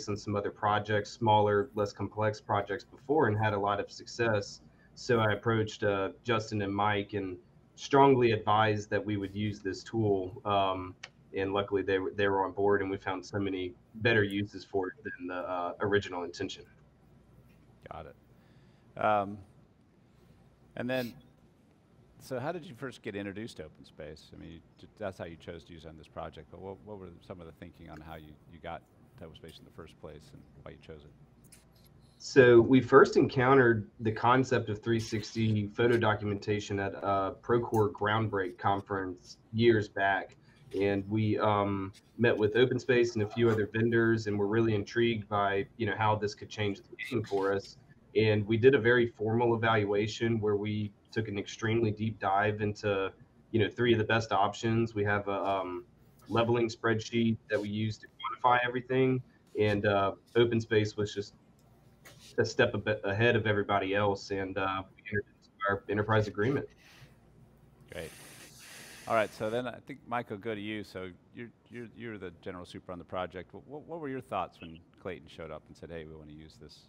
on some other projects, smaller, less complex projects before, and had a lot of success. So I approached Justin and Mike and strongly advised that we would use this tool. And luckily they were on board, and we found so many better uses for it than the original intention. Got it. And then, so how did you first get introduced to OpenSpace? I mean, that's how you chose to use it on this project, but what were some of the thinking on how you got to OpenSpace in the first place and why you chose it? So we first encountered the concept of 360 photo documentation at a Procore Groundbreak conference years back. And we met with OpenSpace and a few other vendors, and were really intrigued by how this could change the game for us. And we did a very formal evaluation where we took an extremely deep dive into three of the best options. We have a leveling spreadsheet that we use to quantify everything, and OpenSpace was just a step a bit ahead of everybody else, and we entered into our enterprise agreement. Great. All right, so then I think Mike will go to you. So you're the general super on the project. What were your thoughts when Clayton showed up and said, "Hey, we want to use this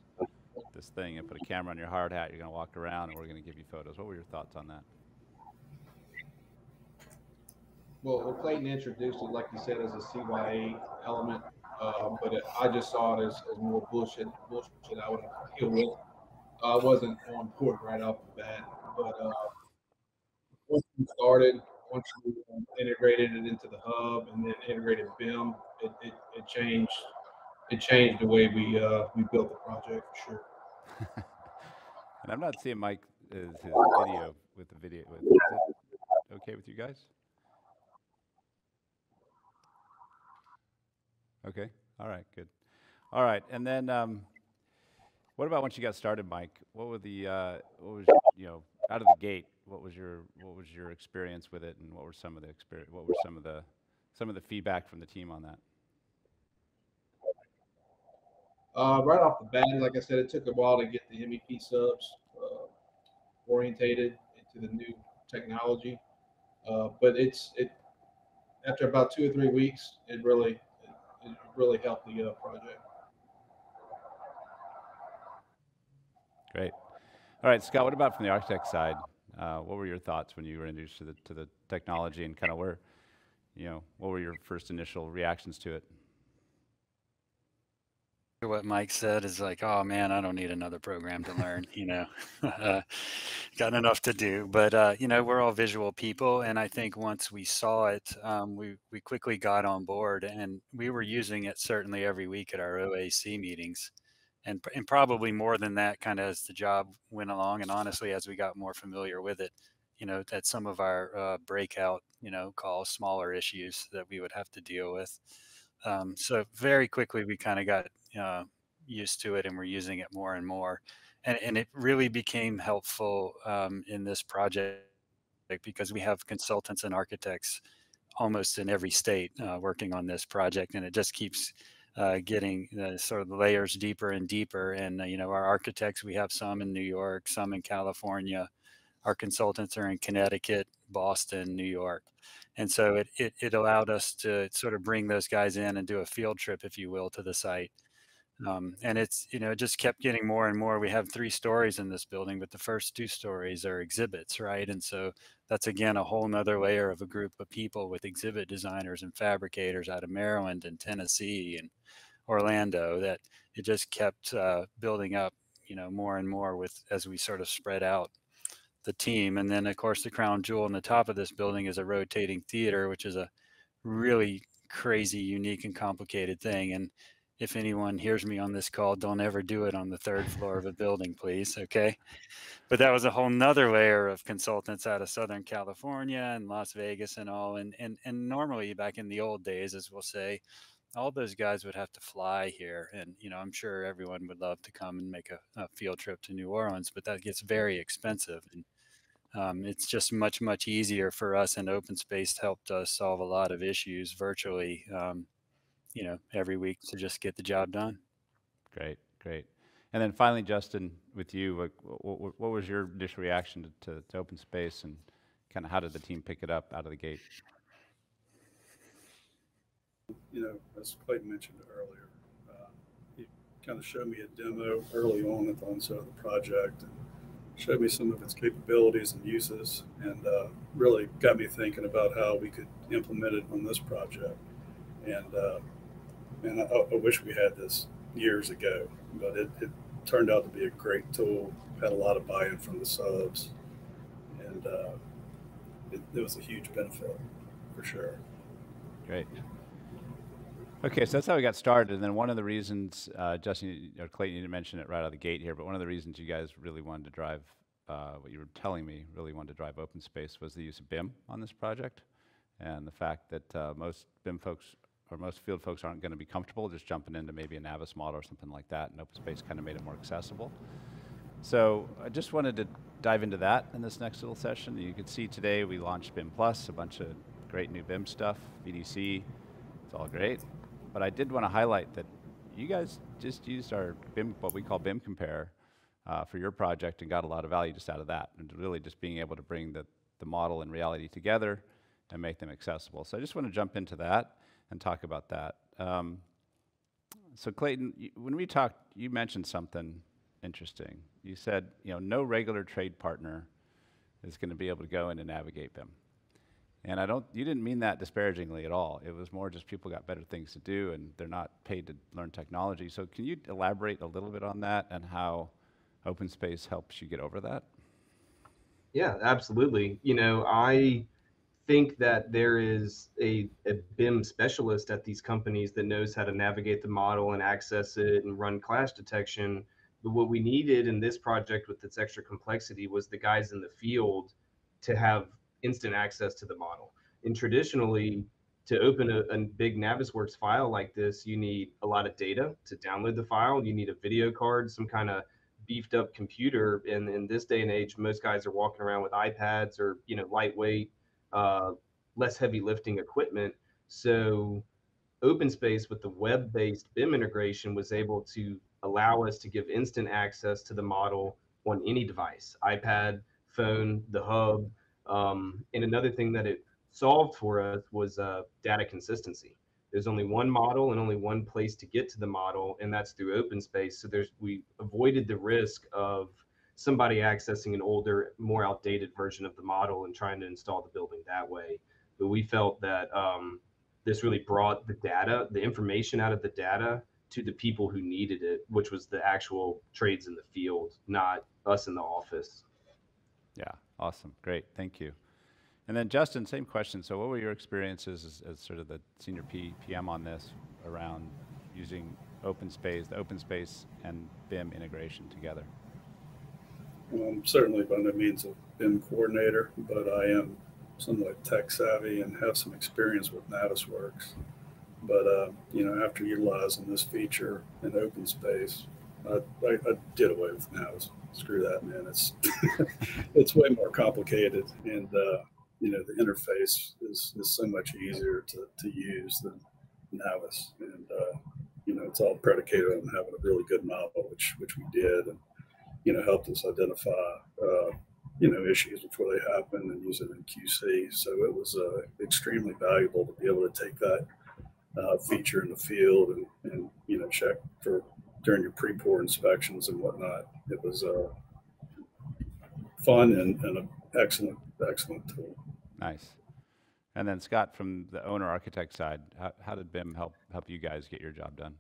thing and put a camera on your hard hat. You're going to walk around, and we're going to give you photos." What were your thoughts on that? Well, Clayton introduced it, like you said, as a CYA element, but I just saw it as more bullshit I would have deal with. I wasn't on board right off the bat, but once we started, once we integrated it into the hub and then integrated BIM, it changed. It changed the way we built the project for sure. And I'm not seeing Mike his video with the video. Is it okay with you guys? Okay. All right. Good. All right. And then, what about once you got started, Mike? What was out of the gate? What was your experience with it, and what were some of the feedback from the team on that? Right off the bat, like I said, it took a while to get the MEP subs orientated into the new technology, but after about 2 or 3 weeks, it really helped the project. Great. All right, Scott. What about from the architect side? What were your thoughts when you were introduced to the technology, and kind of what were your first initial reactions to it? What Mike said is like, oh man, I don't need another program to learn, got enough to do. But we're all visual people, and I think once we saw it, we quickly got on board, and we were using it certainly every week at our OAC meetings, and probably more than that, kind of as the job went along, and honestly, as we got more familiar with it, at some of our breakout, calls, smaller issues that we would have to deal with. So very quickly we kind of got used to it, and we're using it more and more, and it really became helpful in this project because we have consultants and architects almost in every state working on this project, and it just keeps getting sort of the layers deeper and deeper. And our architects, we have some in New York, some in California. Our consultants are in Connecticut, Boston, New York. And so it allowed us to sort of bring those guys in and do a field trip, if you will, to the site. And it's, it just kept getting more and more. We have 3 stories in this building, but the first 2 stories are exhibits, right? And so that's, again, a whole nother layer of a group of people with exhibit designers and fabricators out of Maryland and Tennessee and Orlando, that it just kept building up, more and more as we sort of spread out the team. And then, of course, the crown jewel on the top of this building is a rotating theater, which is a really crazy, unique, and complicated thing. And if anyone hears me on this call, don't ever do it on the 3rd floor of a building, please. Okay. But that was a whole nother layer of consultants out of Southern California and Las Vegas and all. And normally back in the old days, as we'll say, all those guys would have to fly here. And, I'm sure everyone would love to come and make a field trip to New Orleans, but that gets very expensive. And it's just much, much easier for us, and OpenSpace helped us solve a lot of issues virtually, every week to just get the job done. Great. And then finally, Justin, with you, what was your initial reaction to OpenSpace, and kind of how did the team pick it up out of the gate? As Clayton mentioned earlier, kind of showed me a demo early on at the onset of the project and showed me some of its capabilities and uses, and really got me thinking about how we could implement it on this project. And I wish we had this years ago, but it turned out to be a great tool. Had a lot of buy-in from the subs, and it was a huge benefit for sure. Great. Okay, so that's how we got started. And then one of the reasons, Justin or Clayton, you didn't mention it right out of the gate here, but one of the reasons you guys really wanted to drive, what you were telling me, really wanted to drive OpenSpace was the use of BIM on this project, and the fact that most BIM folks or most field folks aren't going to be comfortable just jumping into maybe a Navis model or something like that, and OpenSpace kind of made it more accessible. So I just wanted to dive into that in this next little session. You can see today we launched BIM Plus, a bunch of great new BIM stuff, VDC, it's all great. But I did want to highlight that you guys just used our BIM, what we call BIM Compare, for your project and got a lot of value just out of that, and really just being able to bring the model and reality together and make them accessible. So I just want to jump into that and talk about that. So Clayton, when we talked, you mentioned something interesting. You said, no regular trade partner is going to be able to go in and navigate BIM. And you didn't mean that disparagingly at all. It was more just people got better things to do and they're not paid to learn technology. So can you elaborate a little bit on that and how OpenSpace helps you get over that? Yeah, absolutely. I think that there is a BIM specialist at these companies that knows how to navigate the model and access it and run clash detection. But what we needed in this project with its extra complexity was the guys in the field to have instant access to the model. And traditionally, to open a big Navisworks file like this, you need a lot of data to download the file. You need a video card, some kind of beefed up computer. And in this day and age, most guys are walking around with iPads or, lightweight, less heavy lifting equipment. So OpenSpace with the web-based BIM integration was able to allow us to give instant access to the model on any device, iPad, phone, the hub. And another thing that it solved for us was data consistency. There's only one model and only one place to get to the model, and that's through OpenSpace. So we avoided the risk of somebody accessing an older, more outdated version of the model and trying to install the building that way. But we felt that this really brought the information out of the data to the people who needed it, which was the actual trades in the field, not us in the office. Yeah, awesome, great, thank you. And then Justin, same question. So what were your experiences as sort of the senior PM on this around using OpenSpace, the OpenSpace and BIM integration together? Certainly by no means a BIM coordinator, but I am somewhat tech savvy and have some experience with Navisworks. But after utilizing this feature in OpenSpace, I did away with Navis. Screw that, man. It's way more complicated, and the interface is so much easier to use than Navis, and it's all predicated on having a really good model, which we did, and helped us identify issues before they happen and use it in QC. So it was extremely valuable to be able to take that feature in the field and check for during your pre-pour inspections and whatnot. It was fun and an excellent tool. Nice. And then Scott, from the owner architect side, how did BIM help you guys get your job done?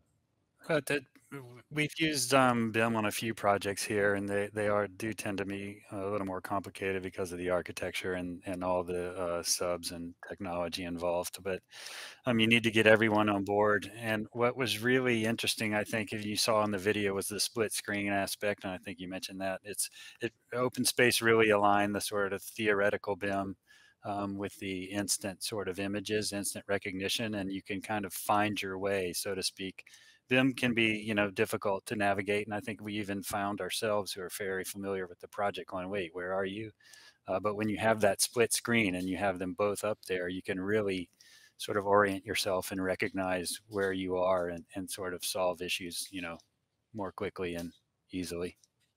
We've used BIM on a few projects here, and they do tend to be a little more complicated because of the architecture and all the subs and technology involved. But you need to get everyone on board. And what was really interesting, I think, if you saw in the video, was the split screen aspect, and I think you mentioned that. OpenSpace really aligned the sort of theoretical BIM with the instant sort of images, instant recognition, and you can kind of find your way, so to speak. BIM can be, difficult to navigate, and I think we even found ourselves who are very familiar with the project going, wait, where are you? But when you have that split screen and you have them both up there, you can really sort of orient yourself and recognize where you are and sort of solve issues, more quickly and easily.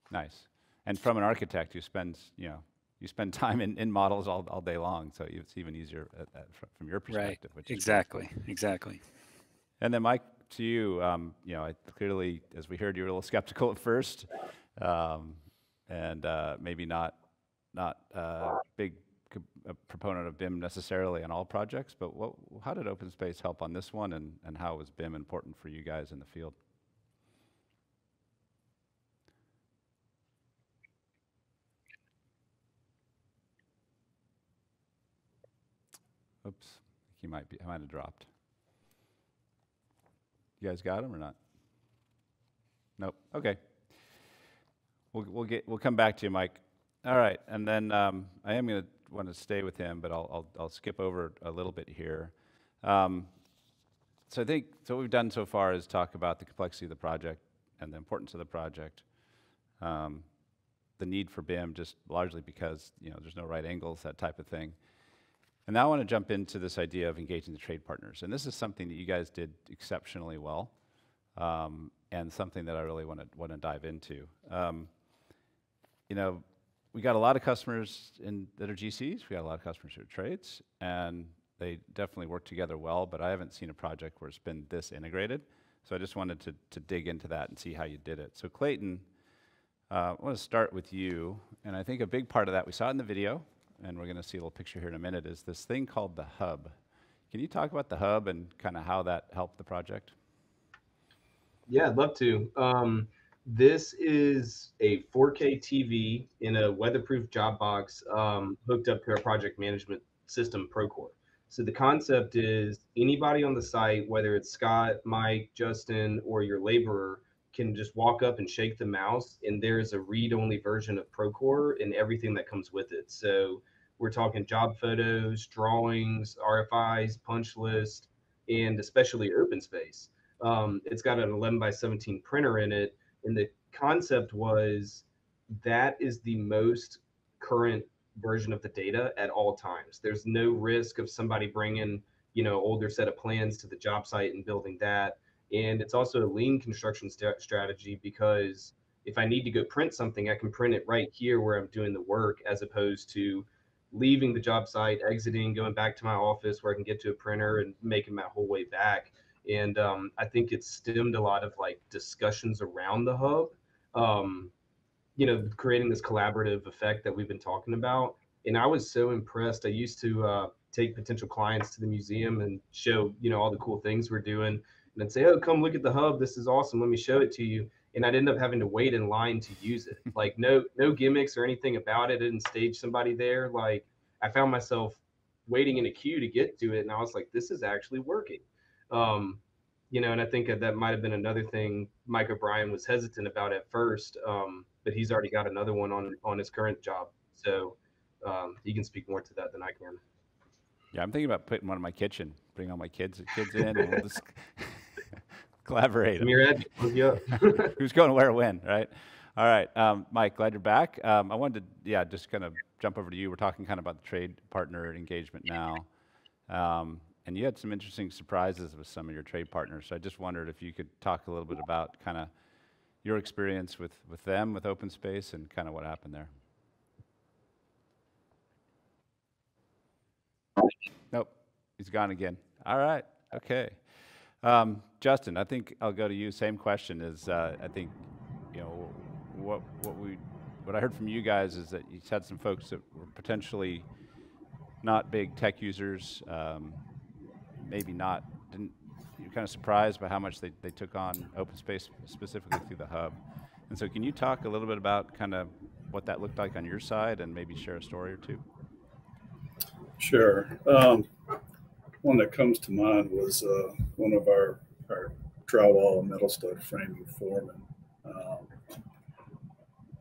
Nice. And from an architect who spends, you spend time in models all day long, so it's even easier from your perspective. Right. Exactly. And then Mike, to you. You know, clearly, as we heard, you were a little skeptical at first, and maybe not big a proponent of BIM necessarily on all projects. But how did OpenSpace help on this one, and how was BIM important for you guys in the field? Oops, he might have dropped. You guys got him or not? Nope. Okay. We'll come back to you, Mike. All right, and then I am going to want to stay with him, but I'll skip over a little bit here. So I think what we've done so far is talk about the complexity of the project and the importance of the project, the need for BIM, just largely because there's no right angles, that type of thing. And now I want to jump into this idea of engaging the trade partners. And this is something that you guys did exceptionally well, and something that I really want to dive into. We got a lot of customers that are GCs. We got a lot of customers who are trades, and they definitely work together well, but I haven't seen a project where it's been this integrated. So I just wanted to dig into that and see how you did it. So Clayton, I want to start with you. And I think a big part of that, we saw it in the video, and we're going to see a little picture here in a minute, is this thing called the hub. Can you talk about the hub and kind of how that helped the project? Yeah, I'd love to. This is a 4K TV in a weatherproof job box hooked up to our project management system, Procore. So the concept is anybody on the site, whether it's Scott, Mike, Justin, or your laborer, can just walk up and shake the mouse, and there's a read-only version of Procore and everything that comes with it. So we're talking job photos, drawings, RFIs, punch list, and especially OpenSpace. It's got an 11x17 printer in it, and the concept was that is the most current version of the data at all times. There's no risk of somebody bringing older set of plans to the job site and building that. And it's also a lean construction strategy, because if I need to go print something, I can print it right here where I'm doing the work, as opposed to leaving the job site, exiting, going back to my office where I can get to a printer and making my whole way back. And I think it stemmed a lot of discussions around the hub, creating this collaborative effect that we've been talking about. And I was so impressed. I used to take potential clients to the museum and show, all the cool things we're doing, and then say, oh, come look at the hub. This is awesome. Let me show it to you. And I'd end up having to wait in line to use it. No gimmicks or anything about it. I didn't stage somebody there. I found myself waiting in a queue to get to it. And I was like, this is actually working. And I think that might have been another thing Mike O'Brien was hesitant about at first, but he's already got another one on his current job. So he can speak more to that than I can. Yeah, I'm thinking about putting one in my kitchen, bring all my kids in, and we'll just collaborate. Who's going where when, right? All right, Mike, glad you're back. I wanted to, just kind of jump over to you. We're talking kind of about the trade partner engagement now. And you had some interesting surprises with some of your trade partners. So I just wondered if you could talk a little bit about kind of your experience with them, with OpenSpace, and kind of what happened there. Nope, he's gone again. All right, okay. Justin, I think I'll go to you. Same question is, I think, what I heard from you guys is that you had some folks that were potentially not big tech users, maybe not, you're kind of surprised by how much they took on OpenSpace specifically through the hub. And so can you talk a little bit about kind of what that looked like on your side and maybe share a story or two? Sure. One that comes to mind was one of our drywall and metal stud framing foremen.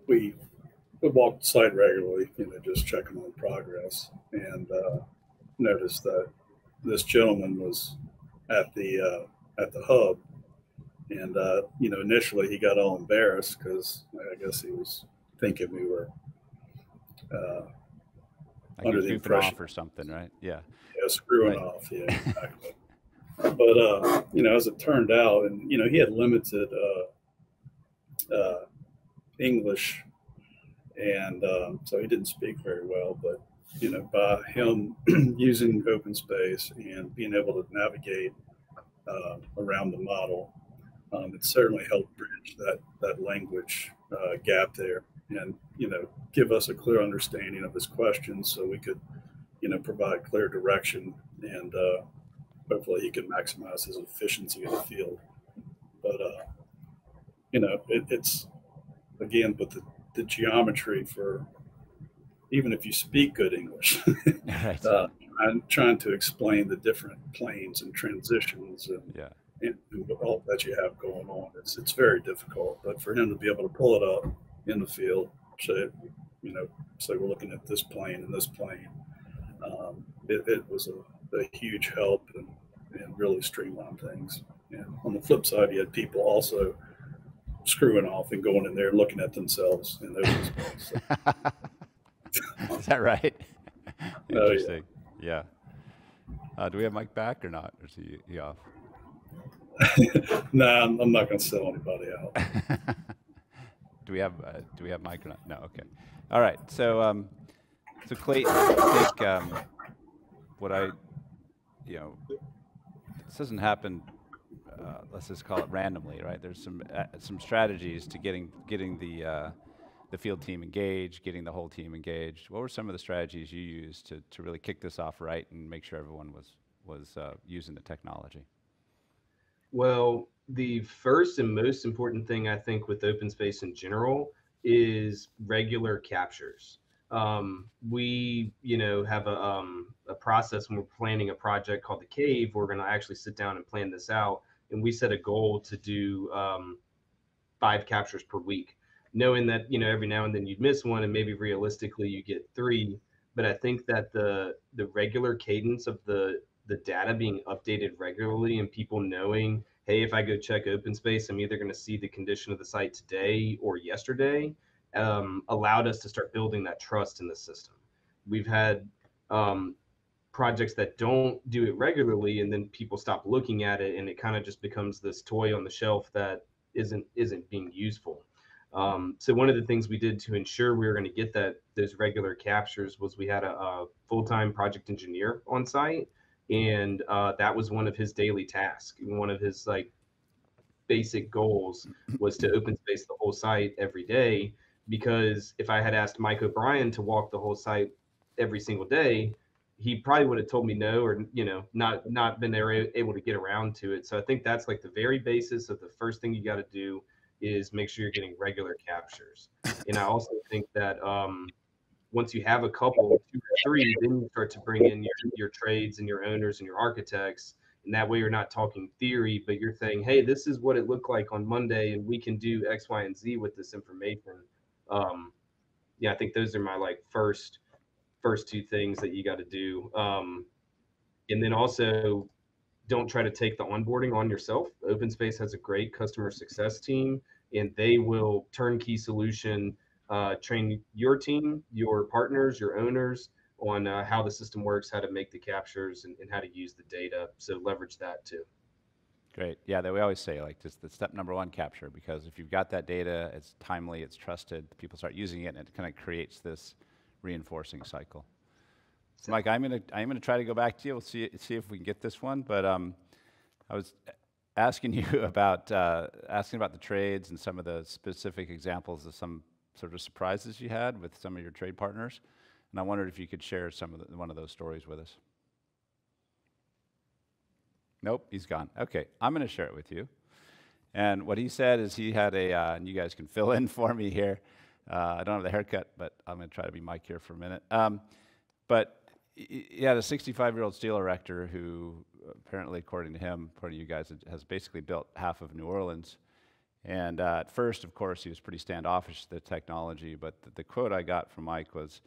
We walk the site regularly, just checking on progress, and noticed that this gentleman was at the hub, and initially he got all embarrassed because I guess he was thinking we were under the impression off or something, right? Yeah, screwing off. Yeah, exactly. But as it turned out, and he had limited English, and so he didn't speak very well. But by him using OpenSpace and being able to navigate around the model. It certainly helped bridge that language gap there, and give us a clear understanding of his questions, so we could provide clear direction, and hopefully he can maximize his efficiency in the field. But it's again, but the geometry for, even if you speak good English, Right. I'm trying to explain the different planes and transitions and all that you have going on. It's very difficult. But for him to be able to pull it up in the field, say we're looking at this plane and this plane, it was a huge help and really streamlined things. And on the flip side, you had people also screwing off and going in there and looking at themselves in OpenSpace. Is that right? Interesting. Yeah. Do we have Mike back or not? Or is he off? Nah, I'm not going to sell anybody out. Do we have Mike or not? No. Okay. All right. So Clayton, I think this doesn't happen. Let's just call it randomly, right? There's some strategies to getting the field team engaged, getting the whole team engaged. What were some of the strategies you used to really kick this off right and make sure everyone was using the technology? Well, the first and most important thing I think with OpenSpace in general is regular captures. We, have a process when we're planning a project called the Cave. We're going to actually sit down and plan this out, and we set a goal to do 5 captures per week, knowing that every now and then you'd miss one, and maybe realistically you get 3. But I think that the regular cadence of the data being updated regularly, and people knowing, hey, if I go check OpenSpace, I'm either going to see the condition of the site today or yesterday, allowed us to start building that trust in the system. We've had projects that don't do it regularly, and then people stop looking at it, and it kind of just becomes this toy on the shelf that isn't being useful. So one of the things we did to ensure we were going to get those regular captures was we had a full-time project engineer on site, and that was one of his daily tasks. One of his basic goals was to OpenSpace the whole site every day, because if I had asked Mike O'Brien to walk the whole site every single day, he probably would have told me no, or not been able to get around to it. So I think that's the very basis of the first thing you got to do is make sure you're getting regular captures. And I also think that once you have a couple, 2 or 3, then you start to bring in your trades and your owners and your architects. And that way you're not talking theory, but you're saying, hey, this is what it looked like on Monday, and we can do X, Y, and Z with this information. I think those are my first 2 things that you got to do. And then also, don't try to take the onboarding on yourself. OpenSpace has a great customer success team, and they will turnkey solution, train your team, your partners, your owners on how the system works, how to make the captures, and how to use the data. So leverage that too. Great. Yeah, we always say just the step number 1, capture, because if you've got that data, it's timely, it's trusted, people start using it, and it kind of creates this reinforcing cycle. So Mike, I'm gonna try to go back to you. We'll see if we can get this one. But I was asking you about the trades and some of the specific examples of some sort of surprises you had with some of your trade partners, and I wondered if you could share one of those stories with us. Nope, he's gone. Okay, I'm going to share it with you. And what he said is he had and you guys can fill in for me here. I don't have the haircut, but I'm going to try to be Mike here for a minute. But he had a 65-year-old steel erector who apparently, according to him, according to you guys, has basically built half of New Orleans. And at first, of course, he was pretty standoffish to the technology, but the quote I got from Mike was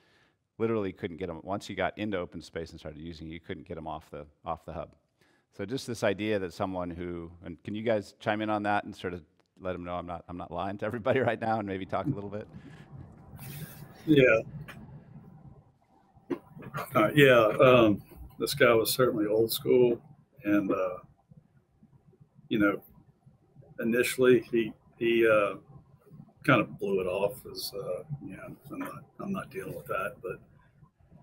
literally couldn't get him, once he got into OpenSpace and started using it, you couldn't get him off the hub. So just this idea that someone who, and can you guys chime in on that and sort of let him know I'm not lying to everybody right now, and maybe talk a little bit? Yeah. This guy was certainly old school, and initially he kind of blew it off as I'm not dealing with that. But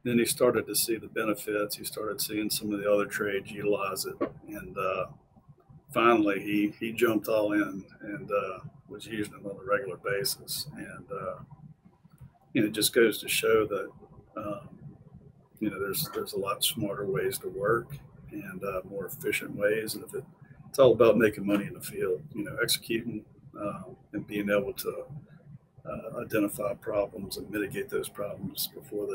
then he started to see the benefits. He started seeing some of the other trades utilize it, and finally he jumped all in and was using it on a regular basis. And it just goes to show that there's a lot smarter ways to work and more efficient ways. And it's all about making money in the field, executing and being able to identify problems and mitigate those problems before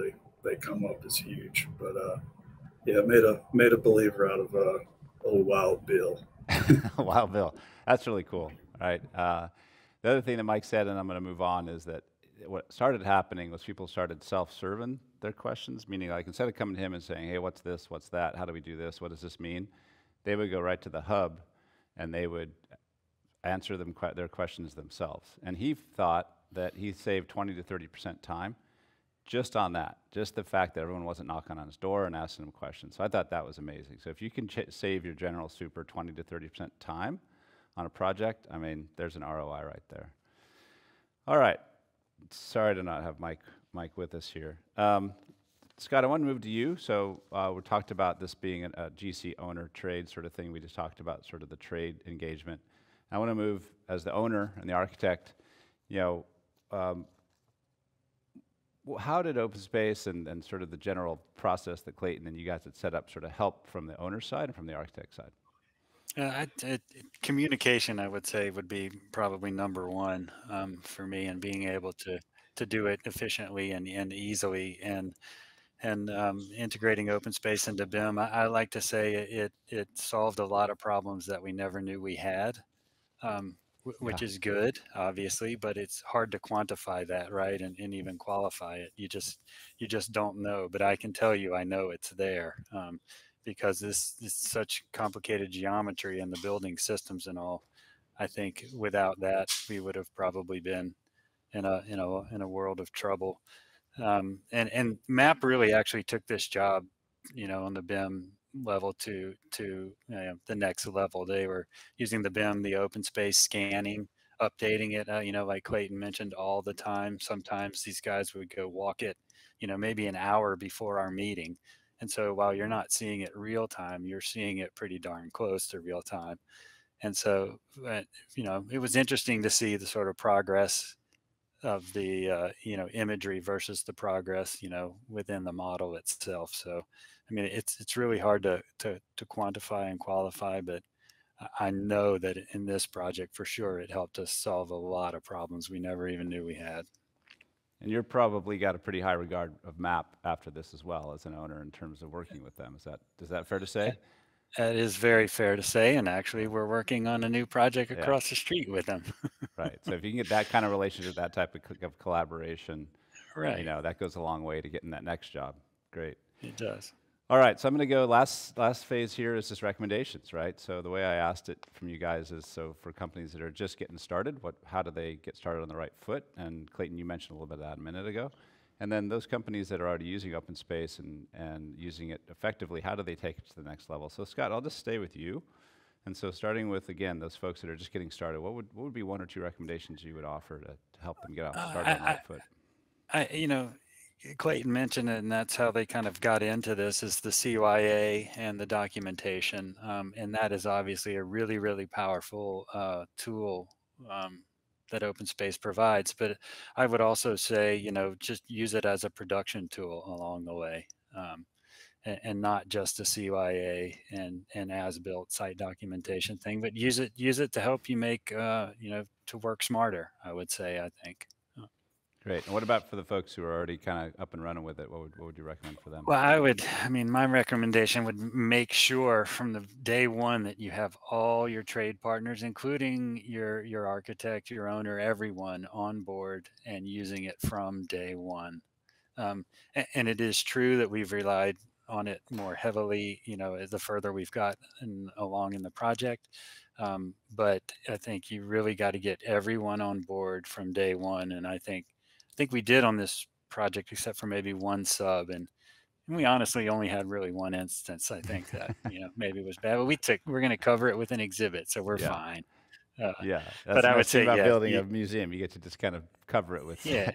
they come up is huge. But yeah, made a believer out of old Wild Bill. Wild Bill, that's really cool. All right. The other thing that Mike said, and I'm going to move on, is that what started happening was people started self-serving their questions, meaning like instead of coming to him and saying, hey, what's this, what's that, how do we do this, what does this mean, they would go right to the hub and they would answer their questions themselves. And he thought that he saved 20 to 30% time just on that, just the fact that everyone wasn't knocking on his door and asking him questions. So I thought that was amazing. So if you can save your general super 20 to 30% time on a project, I mean, there's an ROI right there. All right. Sorry to not have Mike with us here. Scott, I want to move to you. So we talked about this being a GC owner trade sort of thing. We just talked about sort of the trade engagement. I want to move as the owner and the architect, how did OpenSpace and sort of the general process that Clayton and you guys had set up sort of help from the owner side and from the architect side? Communication, I would say, would be probably number one for me, and being able to do it efficiently and easily, and integrating OpenSpace into BIM. I like to say it solved a lot of problems that we never knew we had, which is good, obviously, but it's hard to quantify that, right? And even qualify it. You just don't know. But I can tell you, I know it's there. Because this is such complicated geometry and the building systems and all. I think without that, we would have probably been in a world of trouble. And MAP really actually took this job, on the BIM level to the next level. They were using the BIM, the OpenSpace scanning, updating it, like Clayton mentioned, all the time. Sometimes these guys would go walk it, maybe an hour before our meeting. And so while you're not seeing it real time, you're seeing it pretty darn close to real time. And so, it was interesting to see the sort of progress of the, imagery versus the progress, within the model itself. So, I mean, it's really hard to quantify and qualify, but I know that in this project, for sure, it helped us solve a lot of problems we never even knew we had. And you're probably got a pretty high regard of MAP after this as well as an owner in terms of working with them. Is that fair to say? That is very fair to say. And actually, we're working on a new project across the street with them. Right. So if you can get that kind of relationship, that type of collaboration, right, that goes a long way to getting that next job. Great. It does. All right, so I'm going to go, last phase here is just recommendations, right? So the way I asked it from you guys is, so for companies that are just getting started, how do they get started on the right foot? And Clayton, you mentioned a little bit of that a minute ago. And then those companies that are already using OpenSpace and using it effectively, how do they take it to the next level? So Scott, I'll just stay with you. And so starting with, again, those folks that are just getting started, what would be one or two recommendations you would offer to help them get started on the right foot? Clayton mentioned it, and that's how they kind of got into this, is the CYA and the documentation. And that is obviously a really, really powerful tool that OpenSpace provides. But I would also say, just use it as a production tool along the way, and not just a CYA and as-built site documentation thing, but use it to help you make, to work smarter, I would say, I think. Great. And what about for the folks who are already kind of up and running with it? What would you recommend for them? Well, my recommendation would make sure from the day one that you have all your trade partners, including your architect, your owner, everyone on board and using it from day one. And it is true that we've relied on it more heavily, the further we've got along in the project. But I think you really got to get everyone on board from day one. And I think we did on this project, except for maybe one sub, and we honestly only had really one instance. I think that maybe was bad, but we're going to cover it with an exhibit, so we're fine. That's but I would say about building a museum. You get to just kind of cover it with so.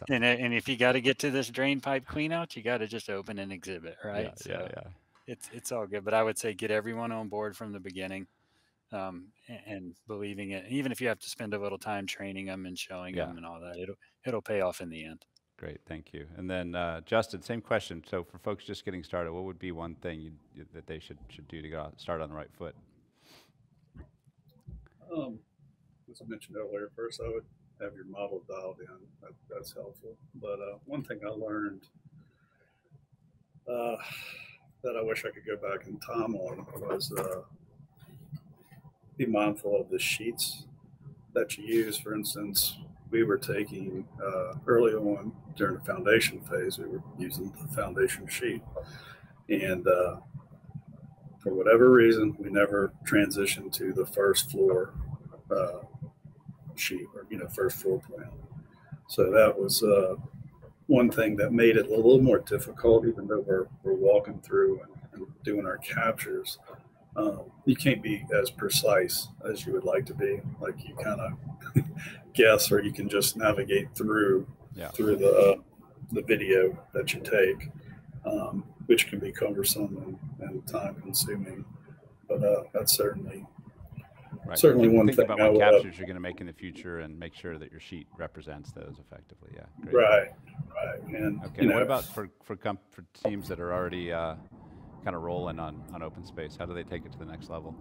And if you got to get to this drain pipe clean out, you got to just open an exhibit, right? Yeah. It's all good, but I would say get everyone on board from the beginning. and believing it. Even if you have to spend a little time training them and showing them and all that, it'll pay off in the end. Great, thank you. And then Justin, same question. So for folks just getting started, what would be one thing that they should do to start on the right foot? As I mentioned earlier, first I would have your model dialed in. That's helpful. But one thing I learned that I wish I could go back in time on was be mindful of the sheets that you use. For instance, we were taking early on during the foundation phase, we were using the foundation sheet. And for whatever reason, we never transitioned to the first floor sheet, or first floor plan. So that was one thing that made it a little more difficult, even though we're walking through and doing our captures. You can't be as precise as you would like to be. Like, you kind of guess, or you can just navigate through the video that you take, which can be cumbersome and time consuming. But that's certainly one think thing. About what captures you're going to make in the future, and make sure that your sheet represents those effectively. Yeah. Great. Right. And okay. What about for teams that are already kind of rolling on OpenSpace? How do they take it to the next level?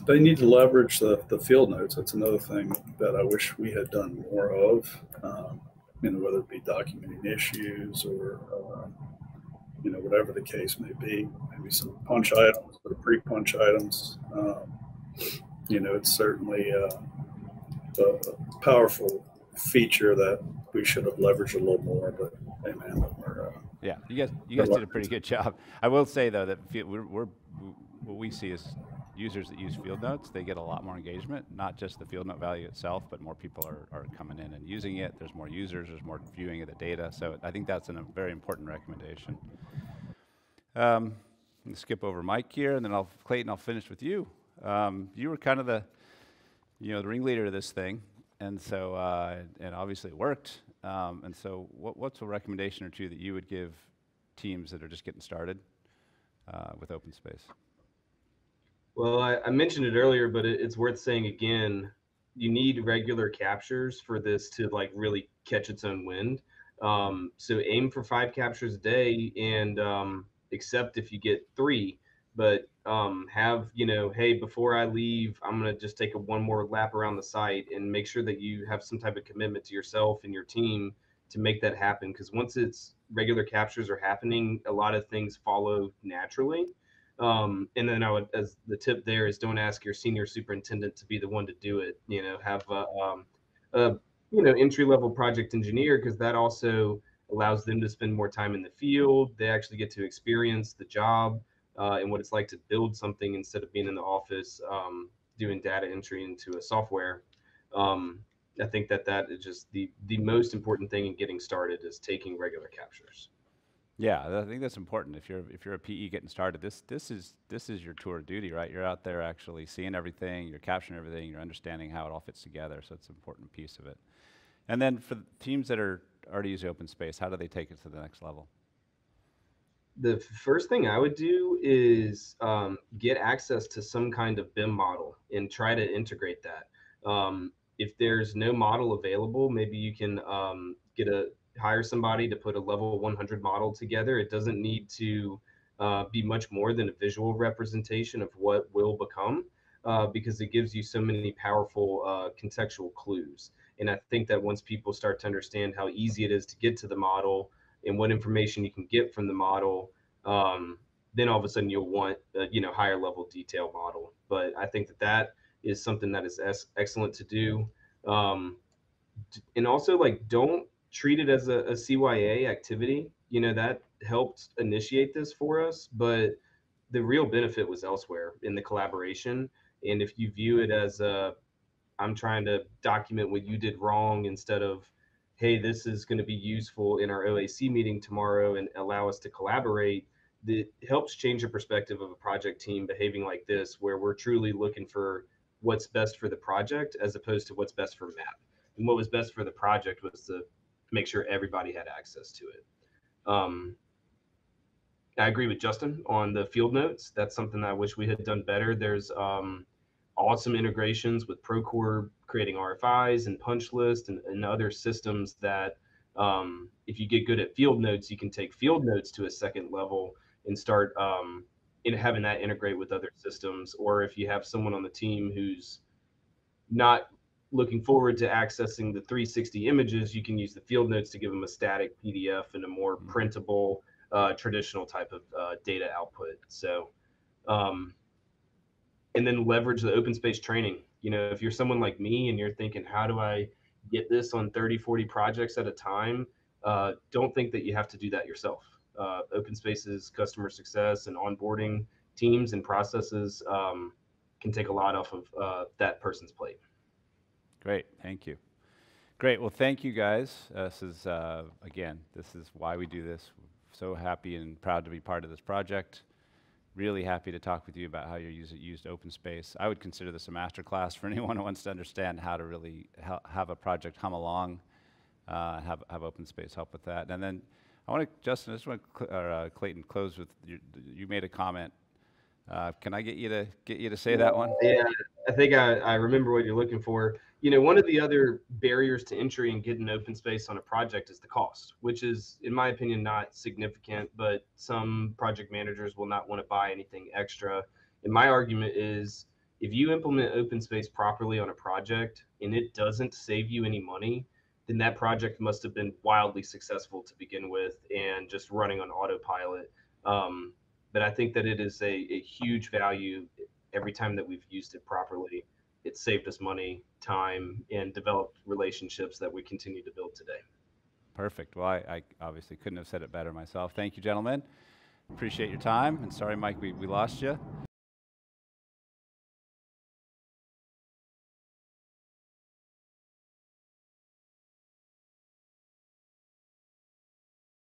They need to leverage the field notes. That's another thing that I wish we had done more of. Whether it be documenting issues or whatever the case may be. Maybe some punch items or pre-punch items. It's certainly a powerful feature that we should have leveraged a little more. But hey, man, yeah, you guys did a pretty good job. I will say though that what we see is users that use field notes, they get a lot more engagement, not just the field note value itself, but more people are coming in and using it. There's more users, there's more viewing of the data. So I think that's a very important recommendation. Let's skip over Mike here, and then Clayton, I'll finish with you. You were kind of the ringleader of this thing, and so and obviously it worked. And so what's a recommendation or two that you would give teams that are just getting started with OpenSpace? Well, I mentioned it earlier, but it's worth saying again. You need regular captures for this to really catch its own wind. So aim for 5 captures a day, and except if you get 3. But have, hey, before I leave, I'm going to just take one more lap around the site, and make sure that you have some type of commitment to yourself and your team to make that happen. Because once it's regular captures are happening, a lot of things follow naturally. And then I would, as the tip there, is don't ask your senior superintendent to be the one to do it. Have a entry-level project engineer, because that also allows them to spend more time in the field. They actually get to experience the job and what it's like to build something instead of being in the office doing data entry into a software. I think that is just the most important thing in getting started, is taking regular captures. Yeah, I think that's important. If you're a PE getting started, this is your tour of duty, right? You're out there actually seeing everything, you're capturing everything, you're understanding how it all fits together. So it's an important piece of it. And then for the teams that are already using OpenSpace, how do they take it to the next level? The first thing I would do is get access to some kind of BIM model and try to integrate that. If there's no model available, maybe you can hire somebody to put a level 100 model together. It doesn't need to be much more than a visual representation of what will become, because it gives you so many powerful contextual clues. And I think that once people start to understand how easy it is to get to the model and what information you can get from the model, then all of a sudden you'll want a higher level detail model. But I think that is something that is excellent to do. And also, don't treat it as a CYA activity. That helped initiate this for us, but the real benefit was elsewhere in the collaboration. And if you view it as I'm trying to document what you did wrong, instead of, hey, this is going to be useful in our OAC meeting tomorrow and allow us to collaborate, that helps change your perspective of a project team behaving like this, where we're truly looking for what's best for the project as opposed to what's best for MAP. And what was best for the project was to make sure everybody had access to it. I agree with Justin on the field notes. That's something that I wish we had done better. There's awesome integrations with Procore, creating RFIs and punch list and other systems that if you get good at field notes, you can take field notes to a second level and start having that integrate with other systems. Or if you have someone on the team who's not looking forward to accessing the 360 images, you can use the field notes to give them a static PDF and a more printable, traditional type of data output. So, and then leverage the OpenSpace training. You know, if you're someone like me and you're thinking, how do I get this on 30, 40 projects at a time? Don't think that you have to do that yourself. OpenSpace's customer success and onboarding teams and processes can take a lot off of that person's plate. Great, thank you. Great, well, thank you guys. This is, again, this is why we do this. So happy and proud to be part of this project. Really happy to talk with you about how you used OpenSpace. I would consider this a masterclass for anyone who wants to understand how to really have a project hum along, have OpenSpace help with that. And then I want to, Justin, I just want to, Clayton, close with, you made a comment. Can I get you to say that one? Yeah, I think I remember what you're looking for. You know, one of the other barriers to entry and getting OpenSpace on a project is the cost, which is, in my opinion, not significant, but some project managers will not want to buy anything extra. And my argument is, if you implement OpenSpace properly on a project and it doesn't save you any money, then that project must have been wildly successful to begin with and just running on autopilot. But I think that it is a huge value every time that we've used it properly. It saved us money, time, and developed relationships that we continue to build today. Perfect. Well, I obviously couldn't have said it better myself. Thank you, gentlemen. Appreciate your time. And sorry, Mike, we lost you.